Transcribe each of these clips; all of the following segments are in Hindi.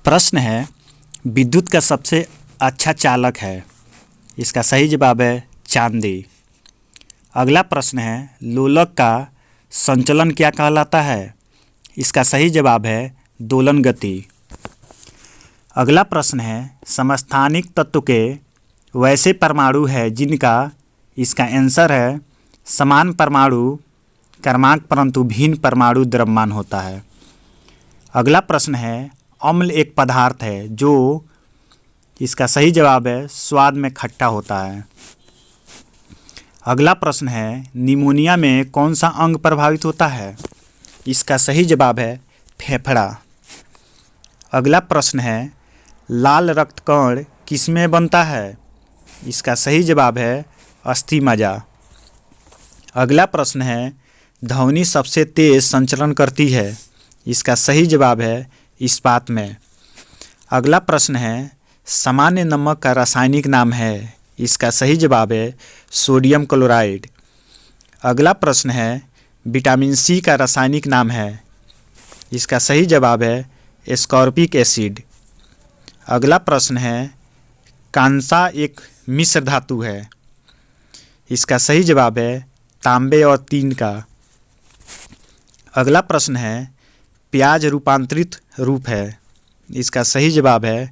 प्रश्न है, विद्युत का सबसे अच्छा चालक है। इसका सही जवाब है चांदी। अगला प्रश्न है, लोलक का संचलन क्या कहलाता है? इसका सही जवाब है दोलन गति। अगला प्रश्न है, समस्थानिक तत्व के वैसे परमाणु है जिनका, इसका आंसर है समान परमाणु क्रमांक परंतु भिन्न परमाणु द्रव्यमान होता है। अगला प्रश्न है, अम्ल एक पदार्थ है जो, इसका सही जवाब है स्वाद में खट्टा होता है। अगला प्रश्न है, निमोनिया में कौन सा अंग प्रभावित होता है? इसका सही जवाब है फेफड़ा। अगला प्रश्न है, लाल रक्तकण किसमें बनता है? इसका सही जवाब है अस्थि मज्जा। अगला प्रश्न है, ध्वनि सबसे तेज संचरण करती है। इसका सही जवाब है इस्पात में। अगला प्रश्न है, सामान्य नमक का रासायनिक नाम है। इसका सही जवाब है सोडियम क्लोराइड। अगला प्रश्न है, विटामिन सी का रासायनिक नाम है। इसका सही जवाब है एस्कॉर्बिक एसिड। अगला प्रश्न है, कांसा एक मिश्र धातु है। इसका सही जवाब है तांबे और तीन का। अगला प्रश्न है, प्याज रूपांतरित रूप है। इसका सही जवाब है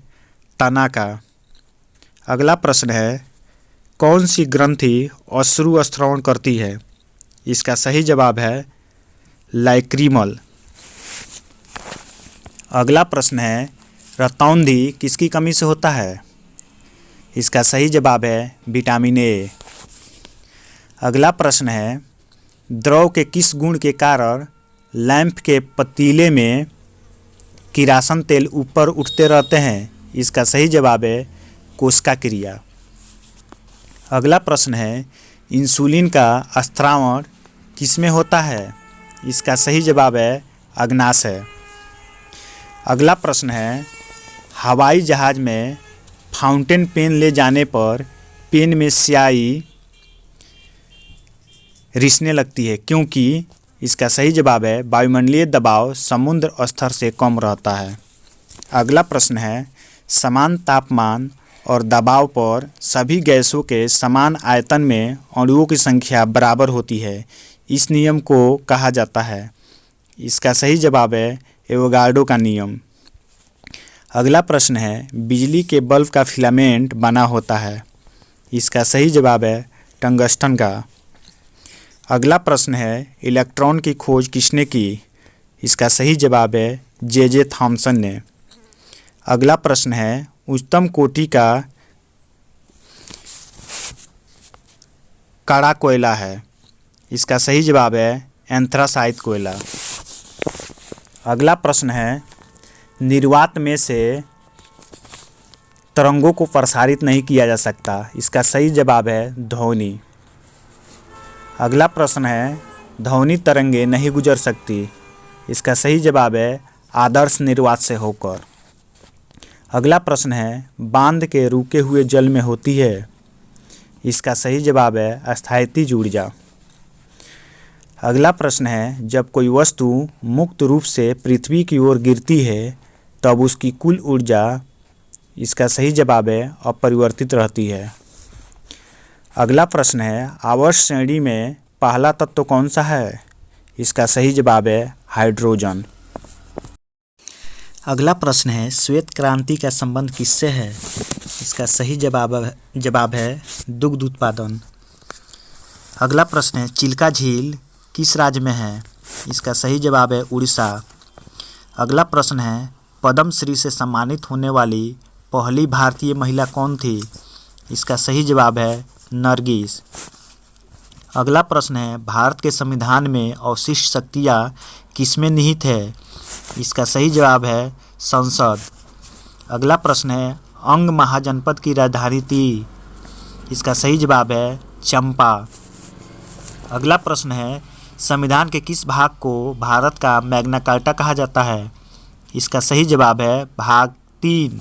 तना का। अगला प्रश्न है, कौन सी ग्रंथि अश्रु स्रवण करती है? इसका सही जवाब है लाइक्रीमल। अगला प्रश्न है, रतौंधी किसकी कमी से होता है? इसका सही जवाब है विटामिन ए। अगला प्रश्न है, द्रव के किस गुण के कारण लैंप के पतीले में किरासन तेल ऊपर उठते रहते हैं? इसका सही जवाब है कोशिका क्रिया। अगला प्रश्न है, इंसुलिन का स्त्रावण किसमें होता है? इसका सही जवाब है अग्नाशय। अगला प्रश्न है, हवाई जहाज में फाउंटेन पेन ले जाने पर पेन में स्याही रिसने लगती है क्योंकि? इसका सही जवाब है वायुमंडलीय दबाव समुद्र स्तर से कम रहता है। अगला प्रश्न है, समान तापमान और दबाव पर सभी गैसों के समान आयतन में अणुओं की संख्या बराबर होती है। इस नियम को कहा जाता है। इसका सही जवाब है एवोगाड्रो का नियम। अगला प्रश्न है, बिजली के बल्ब का फिलामेंट बना होता है। इसका सही जवाब है टंगस्टन का। अगला प्रश्न है, इलेक्ट्रॉन की खोज किसने की? इसका सही जवाब है जे थॉमसन ने। अगला प्रश्न है, उच्चतम कोटि का कड़ा कोयला है। इसका सही जवाब है एंथ्रासाइट कोयला। अगला प्रश्न है, निर्वात में से तरंगों को प्रसारित नहीं किया जा सकता। इसका सही जवाब है ध्वनि। अगला प्रश्न है, ध्वनि तरंगे नहीं गुजर सकती। इसका सही जवाब है आदर्श निर्वात से होकर। अगला प्रश्न है, बांध के रुके हुए जल में होती है। इसका सही जवाब है स्थायित्व ऊर्जा। अगला प्रश्न है, जब कोई वस्तु मुक्त रूप से पृथ्वी की ओर गिरती है तब उसकी कुल ऊर्जा, इसका सही जवाब है अपरिवर्तित रहती है। अगला प्रश्न है, आवर्त श्रेणी में पहला तत्व कौन सा है? इसका सही जवाब है हाइड्रोजन। अगला प्रश्न है, श्वेत क्रांति का संबंध किससे है? इसका सही जवाब है दुग्ध उत्पादन। अगला प्रश्न है, चिल्का झील किस राज्य में है? इसका सही जवाब है उड़ीसा। अगला प्रश्न है, पद्म श्री से सम्मानित होने वाली पहली भारतीय महिला कौन थी? इसका सही जवाब है नरगिस। अगला प्रश्न है, भारत के संविधान में अवशिष्ट शक्तियाँ किसमें निहित है? इसका सही जवाब है संसद। अगला प्रश्न है, अंग महाजनपद की राजधानी थी। इसका सही जवाब है चंपा। अगला प्रश्न है, संविधान के किस भाग को भारत का मैग्ना कार्टा कहा जाता है? इसका सही जवाब है भाग 3।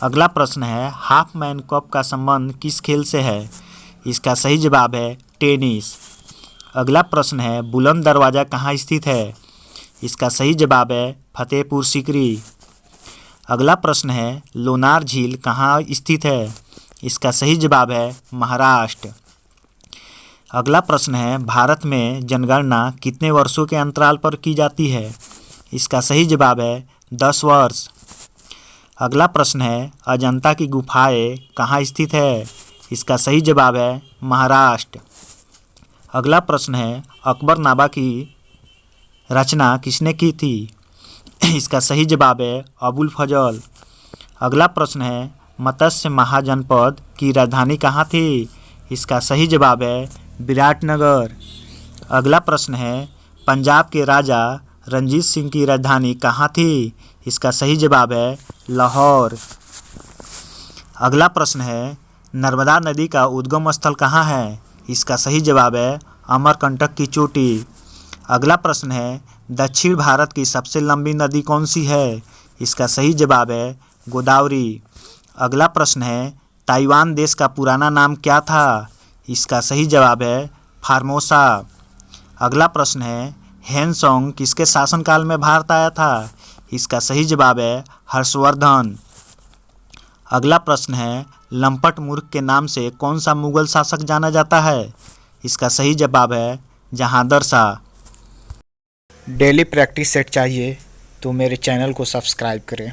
अगला प्रश्न है, हाफ मैन कप का संबंध किस खेल से है? इसका सही जवाब है टेनिस। अगला प्रश्न है, बुलंद दरवाज़ा कहाँ स्थित है? इसका सही जवाब है फतेहपुर सीकरी। अगला प्रश्न है लोनार झील कहाँ स्थित है? इसका सही जवाब है महाराष्ट्र। अगला प्रश्न है भारत में जनगणना कितने वर्षों के अंतराल पर की जाती है? इसका सही जवाब है 10 वर्ष। अगला प्रश्न है अजंता की गुफाएं कहाँ स्थित है? इसका सही जवाब है महाराष्ट्र। अगला प्रश्न है अकबरनामा की रचना किसने की थी? इसका सही जवाब है अबुल फजल। अगला प्रश्न है मत्स्य महाजनपद की राजधानी कहाँ थी? इसका सही जवाब है विराटनगर। अगला प्रश्न है पंजाब के राजा रणजीत सिंह की राजधानी कहाँ थी? इसका सही जवाब है लाहौर। अगला प्रश्न है नर्मदा नदी का उद्गम स्थल कहाँ है? इसका सही जवाब है अमरकंटक की चोटी। अगला प्रश्न है दक्षिण भारत की सबसे लंबी नदी कौन सी है? इसका सही जवाब है गोदावरी। अगला प्रश्न है ताइवान देश का पुराना नाम क्या था? इसका सही जवाब है फार्मोसा। अगला प्रश्न है हेनसोंग किसके शासनकाल में भारत आया था? इसका सही जवाब है हर्षवर्धन। अगला प्रश्न है लंपट मूर्ख के नाम से कौन सा मुगल शासक जाना जाता है? इसका सही जवाब है Jahangir Shah. Daily practice set चाहिए तो मेरे चैनल को सब्सक्राइब करें।